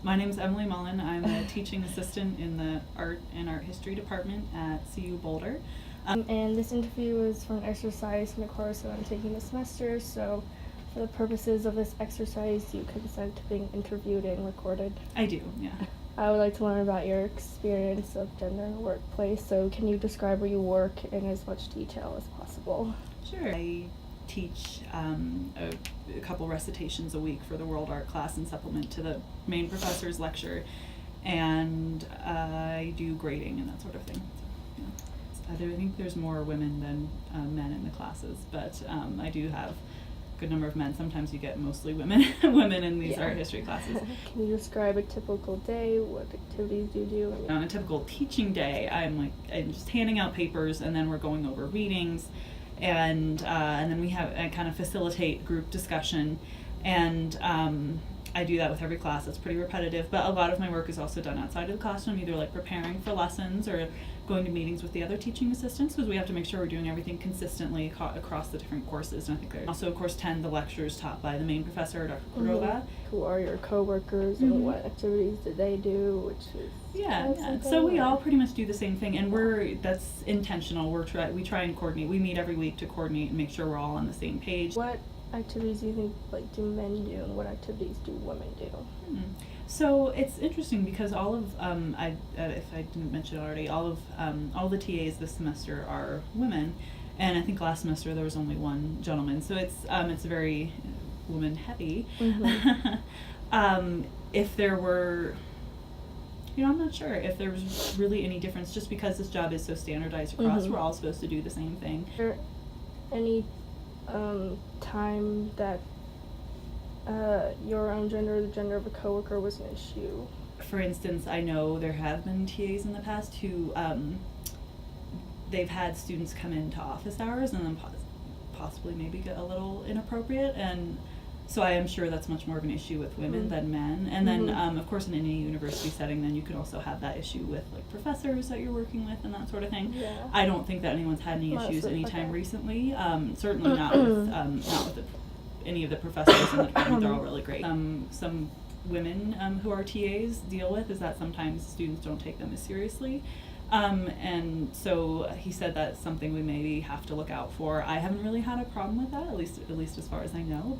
My name is Emily Mullen. I'm a teaching assistant in the art and art history department at CU Boulder. And this interview is for an exercise in a course that I'm taking this semester, so for the purposes of this exercise, you consent to being interviewed and recorded. I do, yeah. I would like to learn about your experience of gender in the workplace, so can you describe where you work in as much detail as possible? Sure. I teach a couple recitations a week for the World Art class and supplement to the main professor's lecture, and I do grading and that sort of thing. So, yeah. I think there's more women than men in the classes, but I do have a good number of men. Sometimes you get mostly women in these art history classes. Can you describe a typical day? What activities do you do? On a typical teaching day, I'm just handing out papers, and then we're going over readings, and then I kind of facilitate group discussion, and I do that with every class. It's pretty repetitive, but a lot of my work is also done outside of the classroom, either like preparing for lessons or going to meetings with the other teaching assistants, because we have to make sure we're doing everything consistently across the different courses. And I think I also, of course, attend the lectures taught by the main professor, Dr. Cordova. Mm-hmm. Who are your coworkers and what activities do they do? Which is yeah. So we all pretty much do the same thing, and that's intentional. We try and coordinate. We meet every week to coordinate and make sure we're all on the same page. What activities do you think do men do, and what activities do women do? So it's interesting because all of if I didn't mention it already, all the TAs this semester are women, and I think last semester there was only one gentleman. So it's very woman heavy. If there were, I'm not sure if there was really any difference, just because this job is so standardized across. We're all supposed to do the same thing. Is there any time that your own gender or the gender of a coworker was an issue? For instance, I know there have been TAs in the past who they've had students come into office hours and then possibly maybe get a little inappropriate, and so I am sure that's much more of an issue with women than men. And then of course in any university setting, then you can also have that issue with like professors that you're working with and that sort of thing. I don't think that anyone's had any issues anytime recently. Certainly not with any of the professors in the department. They're all really great. Some women who are TAs deal with is that sometimes students don't take them as seriously. And so he said that's something we maybe have to look out for. I haven't really had a problem with that, at least as far as I know.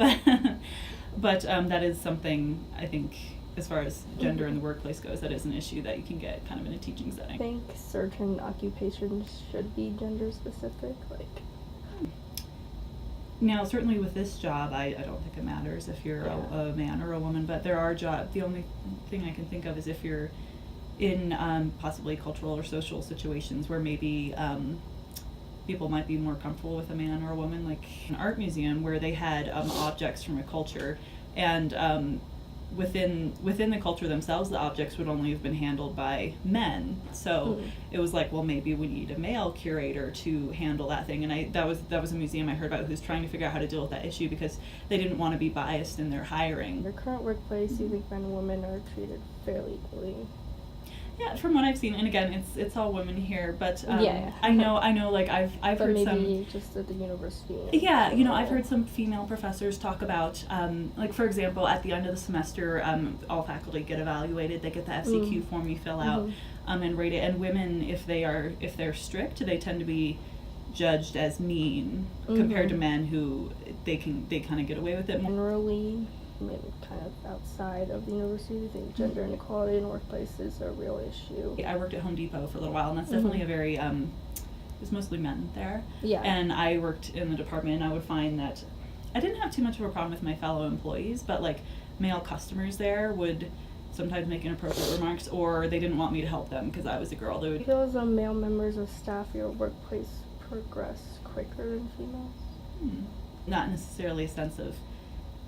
But that is something, I think, as far as gender in the workplace goes, that is an issue that you can get kind of in a teaching setting. I think certain occupations should be gender specific, Now, certainly with this job, I don't think it matters if you're a man or a woman, but there are jobs. The only thing I can think of is if you're in possibly cultural or social situations where maybe people might be more comfortable with a man or a woman, like an art museum where they had objects from a culture, and within the culture themselves, the objects would only have been handled by men. So it was like, well, maybe we need a male curator to handle that thing. And that was a museum I heard about who's trying to figure out how to deal with that issue because they didn't want to be biased in their hiring. Your current workplace, you think men and women are treated fairly equally? Yeah, from what I've seen, and again, it's all women here, but I know, like I've heard maybe some. Just at the university. Yeah, I've heard some female professors talk about, like for example, at the end of the semester, all faculty get evaluated. They get the FCQ form you fill out, and rate it. And women, if they're strict, they tend to be judged as mean compared to men who they kind of get away with it more. Generally, kind of outside of the university, do you think gender inequality in workplace is a real issue? I worked at Home Depot for a little while, and that's definitely a very, there's mostly men there. Yeah. And I worked in the department, and I would find that I didn't have too much of a problem with my fellow employees, but like male customers there would sometimes make inappropriate remarks, or they didn't want me to help them because I was a girl. They would. Do you feel as male members of staff, your workplace progress quicker than females? Not necessarily a sense of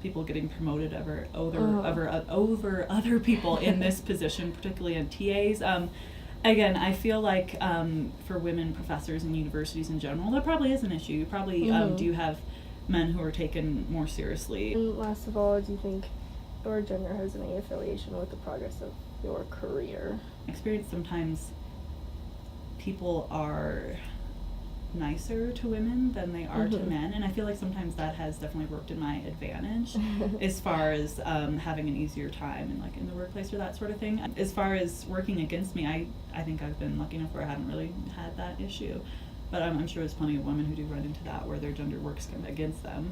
people getting promoted over other people in this position, particularly in TAs. Again, I feel like for women professors in universities in general, that probably is an issue. You probably do have men who are taken more seriously. And last of all, do you think your gender has any affiliation with the progress of your career? Experience sometimes people are nicer to women than they are to Mhm. men, and I feel like sometimes that has definitely worked in my advantage as far as having an easier time in like in the workplace or that sort of thing. As far as working against me, I think I've been lucky enough where I haven't really had that issue, but I'm sure there's plenty of women who do run into that where their gender works against them.